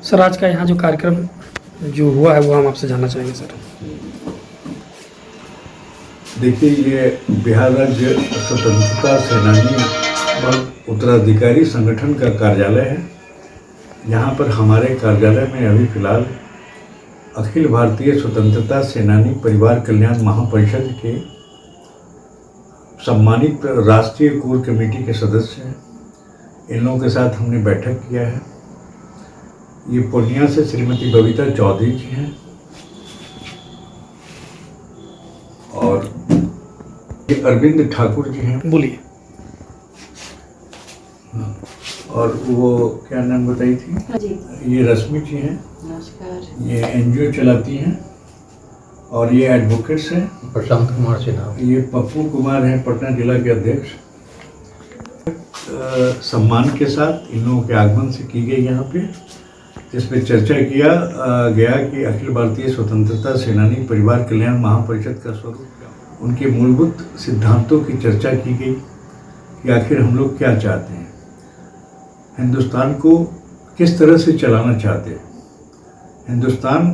Sir आज का यहाँ जो कार्यक्रम जो हुआ है वो हम आपसे जानना चाहेंगे सर। देखिए, ये बिहार राज्य स्वतंत्रता सेनानी व उत्तराधिकारी संगठन का कार्यालय है। यहाँ पर हमारे कार्यालय में अभी फिलहाल अखिल भारतीय स्वतंत्रता सेनानी परिवार कल्याण महापरिषद के सम्मानित राष्ट्रीय कोर कमेटी के सदस्य हैं। इन लोगों के साथ हमने बैठक किया है। ये पूर्णिया से श्रीमती बबीता चौधरी जी हैं और ये अरविंद ठाकुर जी हैं। बोलिए। और वो क्या नाम बताई थी? ये रश्मि जी हैं। नमस्कार। ये एनजीओ चलाती हैं और ये एडवोकेट्स हैं। प्रशांत कुमार सिन्हा। ये पप्पू कुमार हैं, पटना जिला के अध्यक्ष। सम्मान के साथ इन लोगों के आगमन से की गई यहाँ पे, जिसमें चर्चा किया गया कि अखिल भारतीय स्वतंत्रता सेनानी परिवार कल्याण महापरिषद का स्वरूप क्या, उनके मूलभूत सिद्धांतों की चर्चा की गई कि आखिर हम लोग क्या चाहते हैं, हिंदुस्तान को किस तरह से चलाना चाहते हैं। हिंदुस्तान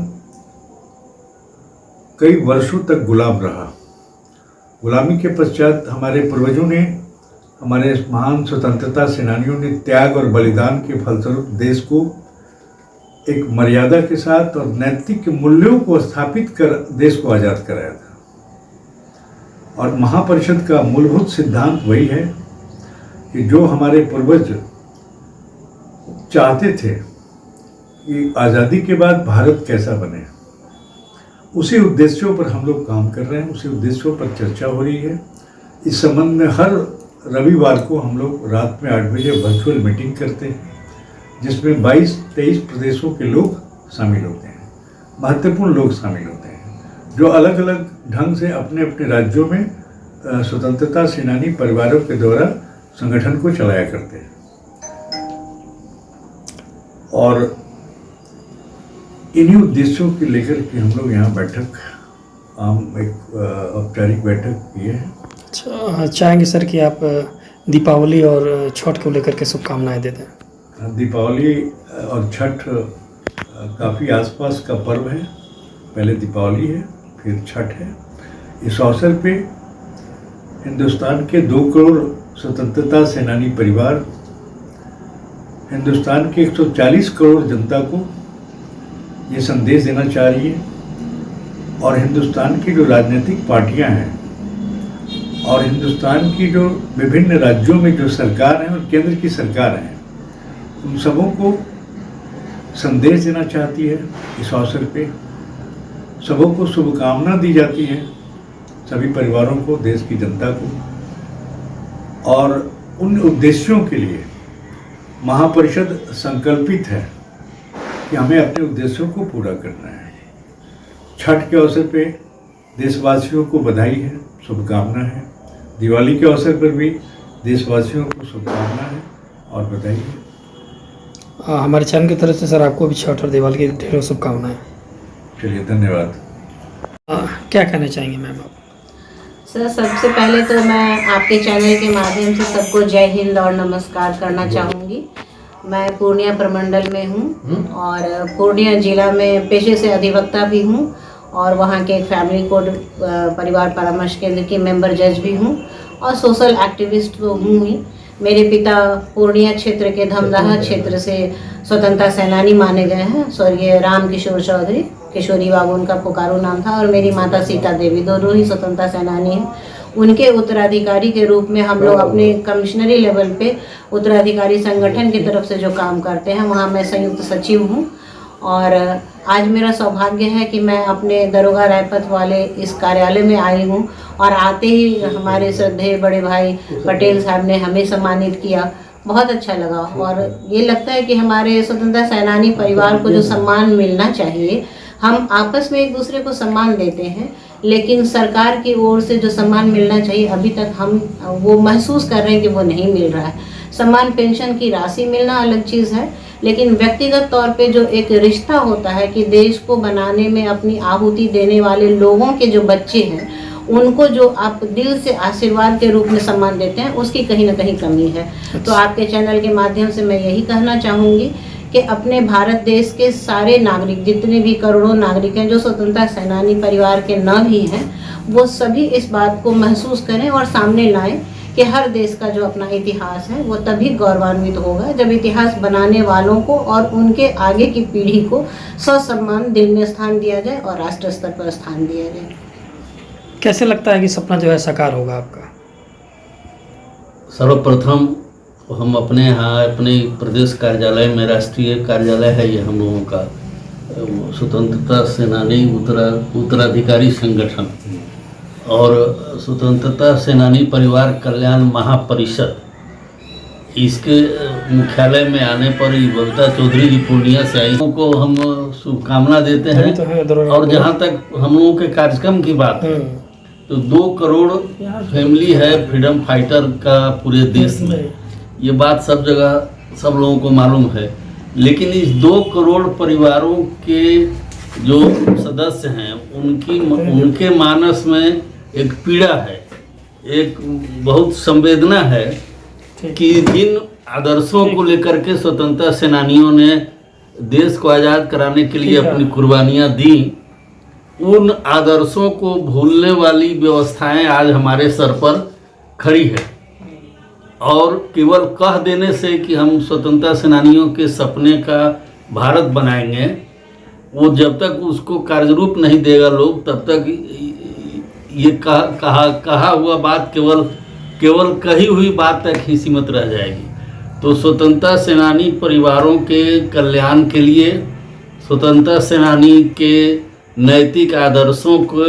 कई वर्षों तक गुलाम रहा। गुलामी के पश्चात हमारे पूर्वजों ने, हमारे महान स्वतंत्रता सेनानियों ने त्याग और बलिदान के फलस्वरूप देश को एक मर्यादा के साथ और नैतिक मूल्यों को स्थापित कर देश को आज़ाद कराया था। और महापरिषद का मूलभूत सिद्धांत वही है कि जो हमारे पूर्वज चाहते थे कि आज़ादी के बाद भारत कैसा बने, उसी उद्देश्यों पर हम लोग काम कर रहे हैं, उसी उद्देश्यों पर चर्चा हो रही है। इस संबंध में हर रविवार को हम लोग रात में 8 बजे वर्चुअल मीटिंग करते हैं, जिसमें 22-23 प्रदेशों के लोग शामिल होते हैं, महत्वपूर्ण लोग शामिल होते हैं, जो अलग अलग ढंग से अपने अपने राज्यों में स्वतंत्रता सेनानी परिवारों के द्वारा संगठन को चलाया करते हैं। और इन्हीं उद्देश्यों के लेकर के हम लोग यहाँ बैठक, एक औपचारिक बैठक किए हैं। अच्छा, चाहेंगे सर कि आप दीपावली और छठ को लेकर के शुभकामनाएं दे दें। दीपावली और छठ काफ़ी आसपास का पर्व है। पहले दीपावली है, फिर छठ है। इस अवसर पे हिंदुस्तान के 2 करोड़ स्वतंत्रता सेनानी परिवार, हिंदुस्तान के 140 करोड़ जनता को ये संदेश देना चाह रही है। और हिंदुस्तान की जो राजनीतिक पार्टियां हैं और हिंदुस्तान की जो विभिन्न राज्यों में जो सरकार हैं और केंद्र की सरकार हैं, उन सबों को संदेश देना चाहती है। इस अवसर पे सबों को शुभकामना दी जाती है, सभी परिवारों को, देश की जनता को। और उन उद्देश्यों के लिए महापरिषद संकल्पित है कि हमें अपने उद्देश्यों को पूरा करना है। छठ के अवसर पे देशवासियों को बधाई है, शुभकामना है। दिवाली के अवसर पर भी देशवासियों को शुभकामना है और बधाई है। हमारे चैनल की तरफ से सर आपको भी छठ और दिवाली की ढेरों शुभकामनाएं। चलिए, धन्यवाद। क्या कहना चाहेंगे मैम आप? सर, सबसे पहले तो मैं आपके चैनल के माध्यम से सबको जय हिंद और नमस्कार करना चाहूँगी। मैं पूर्णिया प्रमंडल में हूँ और पूर्णिया जिला में पेशे से अधिवक्ता भी हूँ और वहाँ के एक फैमिली कोर्ट परिवार परामर्श केंद्र की मेंबर जज भी हूँ और सोशल एक्टिविस्ट तो हूँ ही। मेरे पिता पूर्णिया क्षेत्र के धमदाहा क्षेत्र से स्वतंत्रता सेनानी माने गए हैं, स्वर्गीय राम किशोर चौधरी, किशोरी बाबू उनका पुकारू नाम था, और मेरी माता सीता देवी, दोनों ही स्वतंत्रता सेनानी हैं। उनके उत्तराधिकारी के रूप में हम लोग अपने कमिश्नरी लेवल पे उत्तराधिकारी संगठन की तरफ से जो काम करते हैं, वहाँ मैं संयुक्त सचिव हूँ। और आज मेरा सौभाग्य है कि मैं अपने दरोगा रायपत वाले इस कार्यालय में आई हूँ और आते ही हमारे श्रद्धेय बड़े भाई पटेल साहब ने हमें सम्मानित किया। बहुत अच्छा लगा और ये लगता है कि हमारे स्वतंत्रता सेनानी परिवार को जो सम्मान मिलना चाहिए, हम आपस में एक दूसरे को सम्मान देते हैं, लेकिन सरकार की ओर से जो सम्मान मिलना चाहिए अभी तक हम वो महसूस कर रहे हैं कि वो नहीं मिल रहा है। सम्मान पेंशन की राशि मिलना अलग चीज़ है, लेकिन व्यक्तिगत तौर पे जो एक रिश्ता होता है कि देश को बनाने में अपनी आहुति देने वाले लोगों के जो बच्चे हैं, उनको जो आप दिल से आशीर्वाद के रूप में सम्मान देते हैं, उसकी कहीं ना कहीं कमी है। तो आपके चैनल के माध्यम से मैं यही कहना चाहूँगी कि अपने भारत देश के सारे नागरिक, जितने भी करोड़ों नागरिक हैं जो स्वतंत्रता सेनानी परिवार के न भी हैं, वो सभी इस बात को महसूस करें और सामने लाएं कि हर देश का जो अपना इतिहास है वो तभी गौरवान्वित होगा जब इतिहास बनाने वालों को और उनके आगे की पीढ़ी को ससम्मान दिल में स्थान दिया जाए और राष्ट्र स्तर पर स्थान दिया जाए। कैसे लगता है कि सपना जो है साकार होगा आपका? सर्वप्रथम हम अपने यहाँ अपने प्रदेश कार्यालय में, राष्ट्रीय कार्यालय है ये हम लोगों का, स्वतंत्रता सेनानी उत्तराधिकारी संगठन और स्वतंत्रता सेनानी परिवार कल्याण महापरिषद, इसके मुख्यालय में आने पर बबीता चौधरी जी पूर्णिया से आई को हम शुभकामना देते हैं। और जहाँ तक हम लोगों के कार्यक्रम की बात है तो 2 करोड़ फैमिली है फ्रीडम फाइटर का पूरे देश में, ये बात सब जगह सब लोगों को मालूम है। लेकिन इस 2 करोड़ परिवारों के जो सदस्य हैं उनके मानस में एक पीड़ा है, एक बहुत संवेदना है कि जिन आदर्शों को लेकर के स्वतंत्रता सेनानियों ने देश को आज़ाद कराने के लिए अपनी कुर्बानियाँ दी, उन आदर्शों को भूलने वाली व्यवस्थाएं आज हमारे सर पर खड़ी है। और केवल कह देने से कि हम स्वतंत्रता सेनानियों के सपने का भारत बनाएंगे, वो जब तक उसको कार्यरूप नहीं देगा लोग, तब तक ये कहा हुआ बात केवल कही हुई बात तक ही सीमित रह जाएगी। तो स्वतंत्रता सेनानी परिवारों के कल्याण के लिए, स्वतंत्रता सेनानी के नैतिक आदर्शों को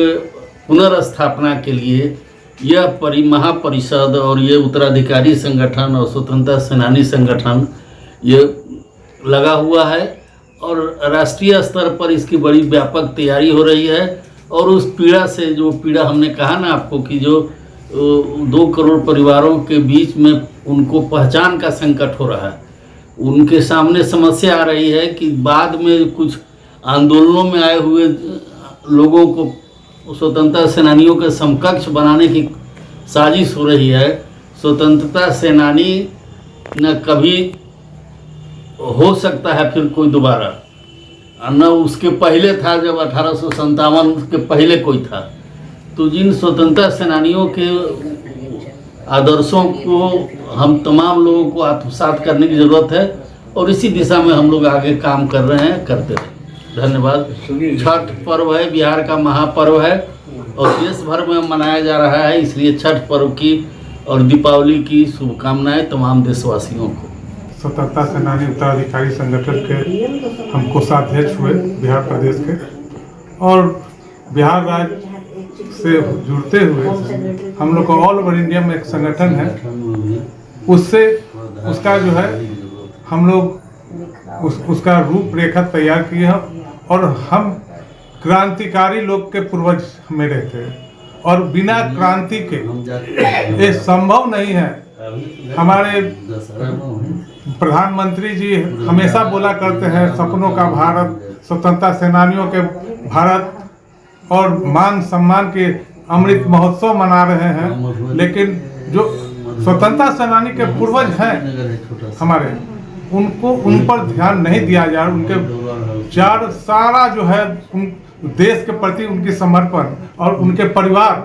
पुनर्स्थापना के लिए यह महापरिषद और ये उत्तराधिकारी संगठन और स्वतंत्रता सेनानी संगठन ये लगा हुआ है और राष्ट्रीय स्तर पर इसकी बड़ी व्यापक तैयारी हो रही है। और उस पीड़ा से, जो पीड़ा हमने कहा ना आपको कि जो 2 करोड़ परिवारों के बीच में उनको पहचान का संकट हो रहा है, उनके सामने समस्या आ रही है कि बाद में कुछ आंदोलनों में आए हुए लोगों को स्वतंत्रता सेनानियों के समकक्ष बनाने की साजिश हो रही है। स्वतंत्रता सेनानी न कभी हो सकता है फिर कोई दोबारा, न उसके पहले था जब 1857 के पहले कोई था। तो जिन स्वतंत्रता सेनानियों के आदर्शों को हम तमाम लोगों को आत्मसात करने की ज़रूरत है और इसी दिशा में हम लोग आगे काम कर रहे हैं, करते रहें। धन्यवाद। छठ पर्व है, बिहार का महापर्व है और देश भर में मनाया जा रहा है, इसलिए छठ पर्व की और दीपावली की शुभकामनाएं तमाम देशवासियों को। स्वतंत्रता सेनानी उत्तराधिकारी संगठन के हम कोषाध्यक्ष हुए बिहार प्रदेश के, और बिहार राज्य से जुड़ते हुए हम लोग का ऑल ओवर इंडिया में एक संगठन है, उससे उसका जो है हम लोग उसका रूपरेखा तैयार किए हैं। और हम क्रांतिकारी लोग के पूर्वज में रहते हैं और बिना क्रांति के ये संभव नहीं है। हमारे प्रधानमंत्री जी हमेशा बोला करते हैं सपनों का भारत, स्वतंत्रता सेनानियों के भारत, और मान सम्मान के अमृत महोत्सव मना रहे हैं। लेकिन जो स्वतंत्रता सेनानी के पूर्वज हैं हमारे, उनको उन पर ध्यान नहीं दिया जा रहा। उनके सारा जो है देश के प्रति उनकी समर्पण और उनके परिवार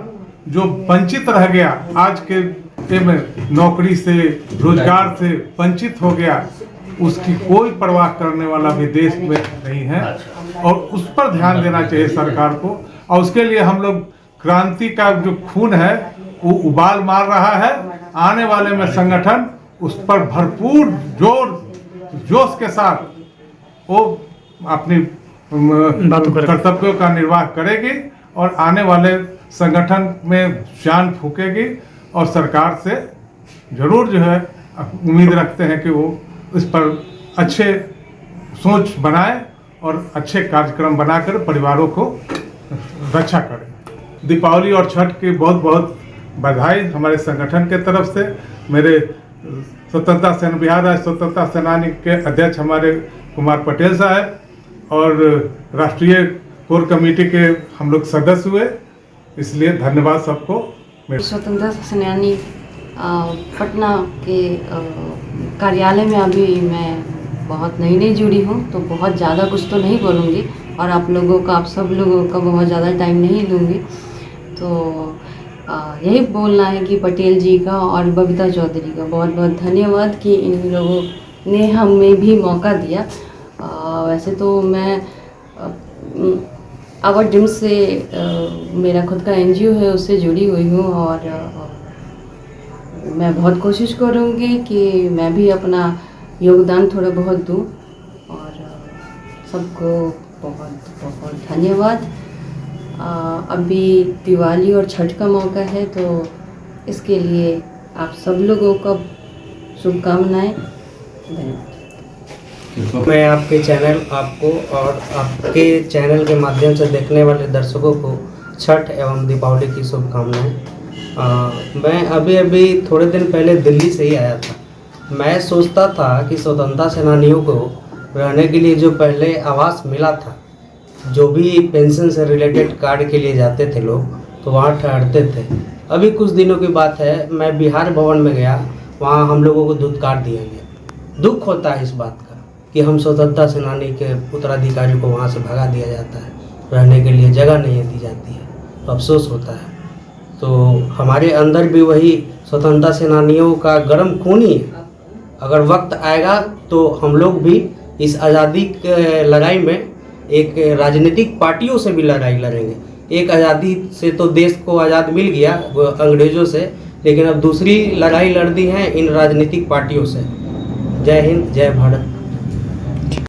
जो वंचित रह गया, आज के में नौकरी से, रोजगार से वंचित हो गया, उसकी कोई परवाह करने वाला भी देश में नहीं है और उस पर ध्यान देना चाहिए सरकार को। और उसके लिए हम लोग क्रांति का जो खून है वो उबाल मार रहा है। आने वाले में संगठन उस पर भरपूर जोश के साथ वो अपनी कर्तव्यों का निर्वाह करेगी और आने वाले संगठन में जान फूकेगी और सरकार से जरूर जो है उम्मीद रखते हैं कि वो इस पर अच्छे सोच बनाए और अच्छे कार्यक्रम बनाकर परिवारों को रक्षा करें। दीपावली और छठ की बहुत बहुत बधाई हमारे संगठन के तरफ से। मेरे स्वतंत्रता सेना बिहार राज्य स्वतंत्रता सेनानी के अध्यक्ष हमारे कुमार पटेल साहब और राष्ट्रीय कोर कमेटी के हम लोग सदस्य हुए, इसलिए धन्यवाद सबको। स्वतंत्रता सेनानी पटना के कार्यालय में अभी मैं बहुत नई जुड़ी हूँ, तो बहुत ज़्यादा कुछ तो नहीं बोलूँगी और आप सब लोगों का बहुत ज़्यादा टाइम नहीं लूँगी। तो यही बोलना है कि पटेल जी का और बबीता चौधरी का बहुत बहुत धन्यवाद कि इन लोगों ने हमें भी मौका दिया। वैसे तो मैं आवर ड्रीम से मेरा खुद का NGO है, उससे जुड़ी हुई हूँ और मैं बहुत कोशिश करूँगी कि मैं भी अपना योगदान थोड़ा बहुत दूँ और सबको बहुत बहुत धन्यवाद। अभी दिवाली और छठ का मौका है, तो इसके लिए आप सब लोगों को शुभकामनाएं। धन्यवाद। मैं आपके चैनल के माध्यम से देखने वाले दर्शकों को छठ एवं दीपावली की शुभकामनाएं। मैं अभी थोड़े दिन पहले दिल्ली से ही आया था। मैं सोचता था कि स्वतंत्रता सेनानियों को रहने के लिए जो पहले आवास मिला था, जो भी पेंशन से रिलेटेड कार्ड के लिए जाते थे लोग, तो वहाँ ठहरते थे। अभी कुछ दिनों की बात है, मैं बिहार भवन में गया, वहाँ हम लोगों को दूध कार्ड दिया गया। दुख होता है इस बात का कि हम स्वतंत्रता सेनानी के उत्तराधिकारी को वहाँ से भगा दिया जाता है, रहने के लिए जगह नहीं दी जाती है, तो अफसोस होता है। तो हमारे अंदर भी वही स्वतंत्रता सेनानियों का गर्म खून ही है। अगर वक्त आएगा तो हम लोग भी इस आज़ादी के लड़ाई में एक राजनीतिक पार्टियों से भी लड़ाई लड़ेंगे। एक आज़ादी से तो देश को आज़ाद मिल गया अंग्रेज़ों से, लेकिन अब दूसरी लड़ाई लड़ दी है इन राजनीतिक पार्टियों से। जय हिंद, जय भारत।